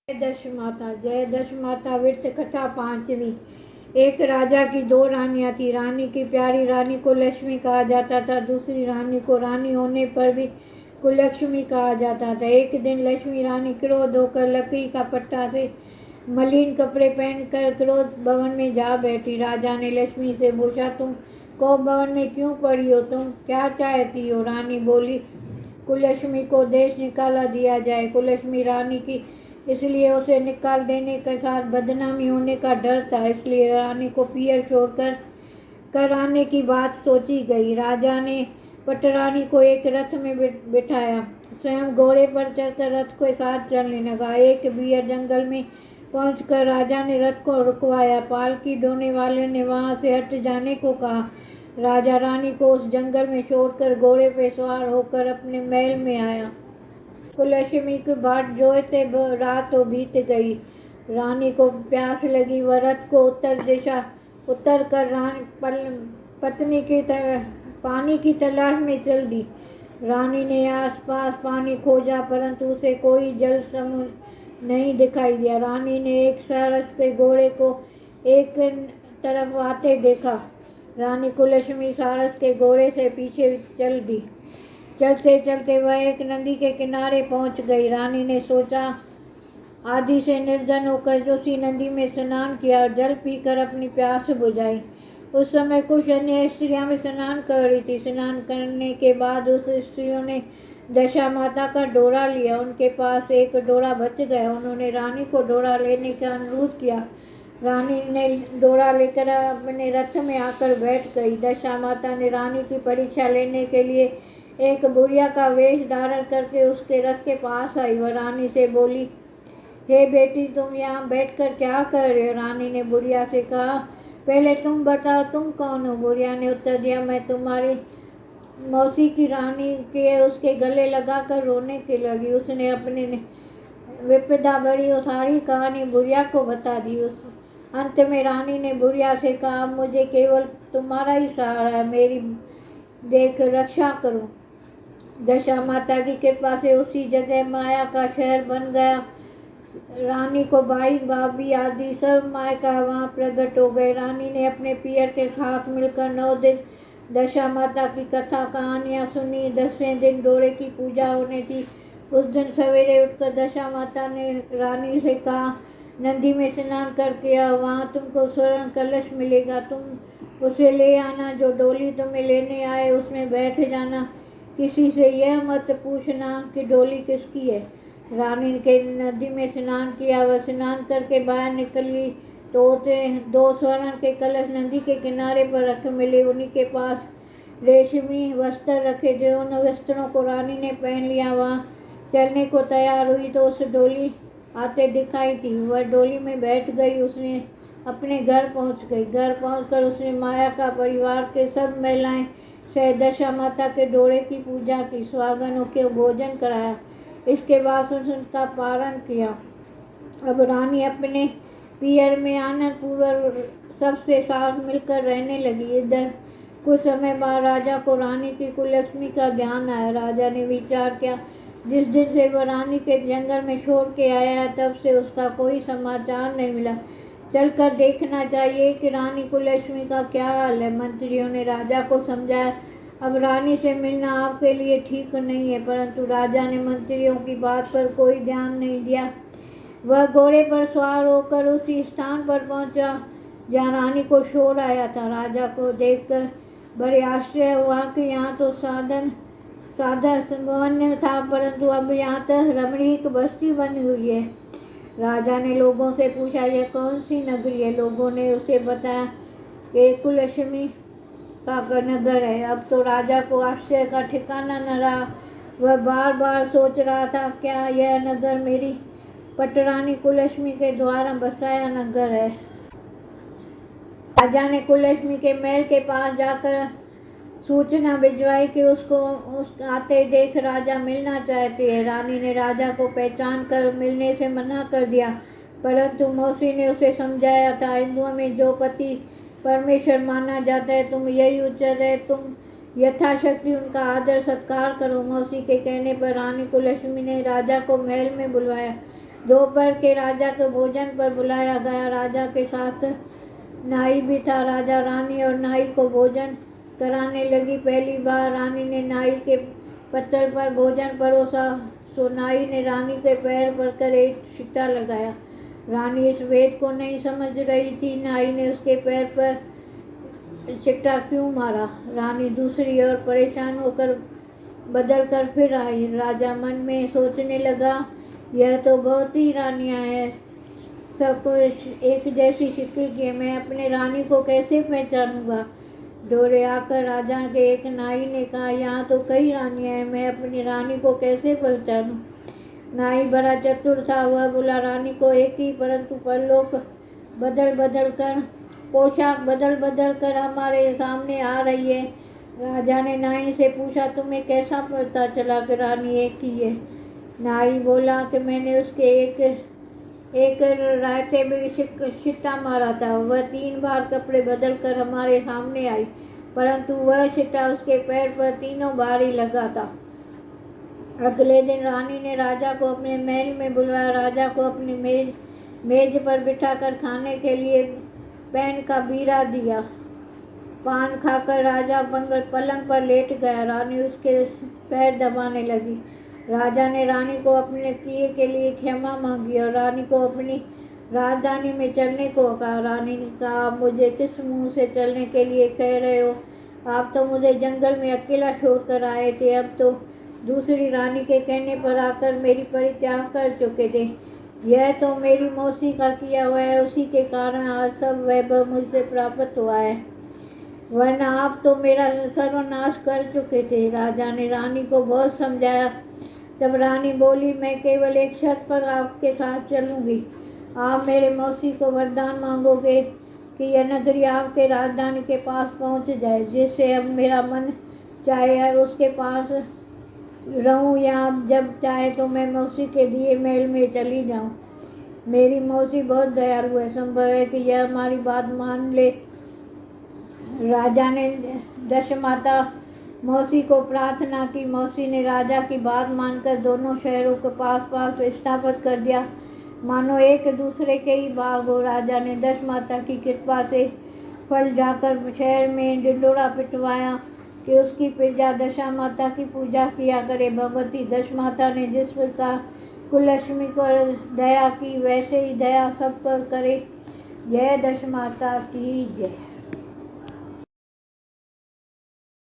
जय दश माता व्रत कथा पांचवी। एक राजा की दो रानियां थी। रानी की प्यारी रानी को लक्ष्मी कहा जाता था। दूसरी रानी को रानी होने पर भी कुलक्ष्मी कहा जाता था। एक दिन लक्ष्मी रानी क्रोध होकर लकड़ी का पट्टा से मलिन कपड़े पहनकर क्रोध भवन में जा बैठी। राजा ने लक्ष्मी से पूछा, तुम को भवन में क्यों पड़ी हो? तुम क्या चाहती हो? रानी बोली, कुलक्ष्मी को देश निकाला दिया जाए। कुलक्ष्मी रानी की इसलिए उसे निकाल देने के साथ बदनामी होने का डर था, इसलिए रानी को पियर छोड़कर कराने की बात सोची गई। राजा ने पटरानी को एक रथ में बिठाया, स्वयं घोड़े पर चढ़कर रथ के साथ चलने लगा। एक बियर जंगल में पहुंचकर राजा ने रथ को रुकवाया। पालकी ढोने वाले ने वहां से हट जाने को कहा। राजा रानी को उस जंगल में छोड़कर घोड़े पे सवार होकर अपने महल में आया। कुलक्ष्मी की बाट जोते रात बीत गई। रानी को प्यास लगी। वह रथ को उतर कर पत्नी की पानी की तलाश में चल दी। रानी ने आसपास पानी खोजा, परंतु उसे कोई जल समूह नहीं दिखाई दिया। रानी ने एक सारस के घोड़े को एक तरफ आते देखा। रानी कुलक्ष्मी सारस के घोड़े से पीछे चल दी। चलते चलते वह एक नदी के किनारे पहुंच गई। रानी ने सोचा, आदि से निर्जन होकर उसी नदी में स्नान किया और जल पीकर अपनी प्यास बुझाई। उस समय कुछ अन्य स्त्रियां भी स्नान कर रही थी। स्नान करने के बाद उस स्त्रियों ने दशा माता का डोरा लिया। उनके पास एक डोरा बच गया। उन्होंने रानी को डोरा लेने का अनुरोध किया। रानी ने डोरा लेकर अपने रथ में आकर बैठ गई। दशा माता ने रानी की परीक्षा लेने के लिए एक बुढ़िया का वेश धारण करके उसके रथ के पास आई। वह रानी से बोली, हे बेटी, तुम यहाँ बैठकर क्या कर रहे हो? रानी ने बुढ़िया से कहा, पहले तुम बताओ, तुम कौन हो? बुढ़िया ने उत्तर दिया, मैं तुम्हारी मौसी की रानी के उसके गले लगाकर रोने के लगी। उसने अपनी विपदा बड़ी और सारी कहानी बुढ़िया को बता दी। उस अंत में रानी ने बुढ़िया से कहा, मुझे केवल तुम्हारा ही सहारा है, मेरी देख रक्षा करो। दशा माता की कृपा से उसी जगह माया का शहर बन गया। रानी को भाई भाभी आदि सब मायका वहाँ प्रकट हो गए। रानी ने अपने पियर के साथ मिलकर 9 दिन दशा माता की कथा कहानियाँ सुनी। 10वें दिन डोरे की पूजा होनी थी। उस दिन सवेरे उठकर दशा माता ने रानी से कहा, नदी में स्नान करके आओ, वहाँ तुमको स्वर्ण कलश मिलेगा, तुम उसे ले आना। जो डोली तुम्हें लेने आए उसमें बैठ जाना। किसी से यह मत पूछना कि डोली किसकी है। रानी के नदी में स्नान किया। वह स्नान करके बाहर निकली तो उसे 2 स्वर्ण के कलश नदी के किनारे पर रखे मिले। उन्हीं के पास रेशमी वस्त्र रखे थे। उन वस्त्रों को रानी ने पहन लिया। वहाँ चलने को तैयार हुई तो उस डोली आते दिखाई थी। वह डोली में बैठ गई। उसने अपने घर पहुँच गई। घर पहुँचकर उसने माया का परिवार के सब महिलाएं दशा माता के डोरे की पूजा की, सुहागनों के भोजन कराया। इसके बाद उनका पारण किया। अब रानी अपने पियर में आनंद पूर्वक सबसे साथ मिलकर रहने लगी। इधर कुछ समय बाद राजा को रानी की कुलक्ष्मी का ध्यान आया। राजा ने विचार किया, जिस दिन से वह रानी के जंगल में छोड़ के आया है तब से उसका कोई समाचार नहीं मिला। चलकर देखना चाहिए कि रानी कुलक्ष्मी का क्या हाल है। मंत्रियों ने राजा को समझाया, अब रानी से मिलना आपके लिए ठीक नहीं है, परंतु राजा ने मंत्रियों की बात पर कोई ध्यान नहीं दिया। वह घोड़े पर सवार होकर उसी स्थान पर पहुंचा जहाँ रानी को शोर आया था। राजा को देखकर बड़े आश्चर्य हुआ कि यहाँ तो सादा सामान्य था, परंतु अब यहाँ तक रमणीक बस्ती बनी हुई है। राजा ने लोगों से पूछा, यह कौन सी नगरी है? लोगों ने उसे बताया कि कुलक्ष्मी का नगर है। अब तो राजा को आश्चर्य का ठिकाना न रहा। वह बार बार सोच रहा था, क्या यह नगर मेरी पटरानी कुलक्ष्मी के द्वारा बसाया नगर है? राजा ने कुलक्ष्मी के महल के पास जाकर सूचना भिजवाई कि उसको आते देख राजा मिलना चाहते हैं। रानी ने राजा को पहचान कर मिलने से मना कर दिया, परंतु मौसी ने उसे समझाया था, हिंदुओं में जो पति परमेश्वर माना जाता है, तुम यही उच्चर है, तुम यथाशक्ति उनका आदर सत्कार करो। मौसी के कहने पर रानी कुलक्ष्मी ने राजा को महल में बुलवाया। दोपहर के राजा को भोजन पर बुलाया गया। राजा के साथ नाई भी था। राजा रानी और नाई को भोजन कराने लगी। पहली बार रानी ने नाई के पत्थर पर भोजन परोसा तो नाई ने रानी के पैर पर कर एक छिट्टा लगाया। रानी इस भेद को नहीं समझ रही थी। नाई ने उसके पैर पर छिट्टा क्यों मारा। रानी दूसरी ओर परेशान होकर बदल कर फिर आई। राजा मन में सोचने लगा, यह तो बहुत ही रानियां हैं, सबको एक जैसी शक्ल की है, मैं अपने रानी को कैसे पहचानूंगा। डोरे आकर राजा के एक नाई ने कहा, यहाँ तो कई रानियां हैं, मैं अपनी रानी को कैसे पहचानूं। नाई बड़ा चतुर था। वह बोला, रानी को एक ही परंतु परलोक पोशाक बदल बदल कर हमारे सामने आ रही है। राजा ने नाई से पूछा, तुम्हें कैसा पता चला कि रानी एक ही है। नाई बोला कि मैंने उसके एक रायते में छिट्टा मारा था। वह 3 बार कपड़े बदल कर हमारे सामने आई, परंतु वह छिट्टा उसके पैर पर तीनों बार ही लगा था। अगले दिन रानी ने राजा को अपने महल में बुलवाया। राजा को अपनी मेज पर बिठाकर खाने के लिए पैन का बीरा दिया। पान खाकर राजा पलंग पर लेट गया। रानी उसके पैर दबाने लगी। राजा ने रानी को अपने किए के लिए क्षमा मांगी और रानी को अपनी राजधानी में चलने को कहा। रानी ने कहा, आप मुझे किस मुंह से चलने के लिए कह रहे हो? आप तो मुझे जंगल में अकेला छोड़कर आए थे, अब तो दूसरी रानी के कहने पर आकर मेरी परित्याग कर चुके थे। यह तो मेरी मौसी का किया हुआ है, उसी के कारण आज सब वैभव मुझसे प्राप्त हुआ है, वरना आप तो मेरा सर्वनाश कर चुके थे। राजा ने रानी को बहुत समझाया। तब रानी बोली, मैं केवल एक शर्त पर आपके साथ चलूंगी। आप मेरे मौसी को वरदान मांगोगे कि यह नगरी आपके राजधानी के पास पहुंच जाए, जिससे अब मेरा मन चाहे उसके पास रहूं या जब चाहे तो मैं मौसी के दिए महल में चली जाऊं। मेरी मौसी बहुत दयालु है, संभव है कि यह हमारी बात मान ले। राजा ने दशमाता मौसी को प्रार्थना की। मौसी ने राजा की बात मानकर दोनों शहरों को पास पास स्थापित कर दिया, मानो एक दूसरे के ही बाग हो। राजा ने दशमाता की कृपा से फल जाकर शहर में ढिंढोरा पिटवाया कि उसकी प्रजा दशा माता की पूजा किया करे। भगवती दशमाता ने जिस प्रकार कुललक्ष्मी को दया की, वैसे ही दया सब पर करे। जय दशमाता की जय।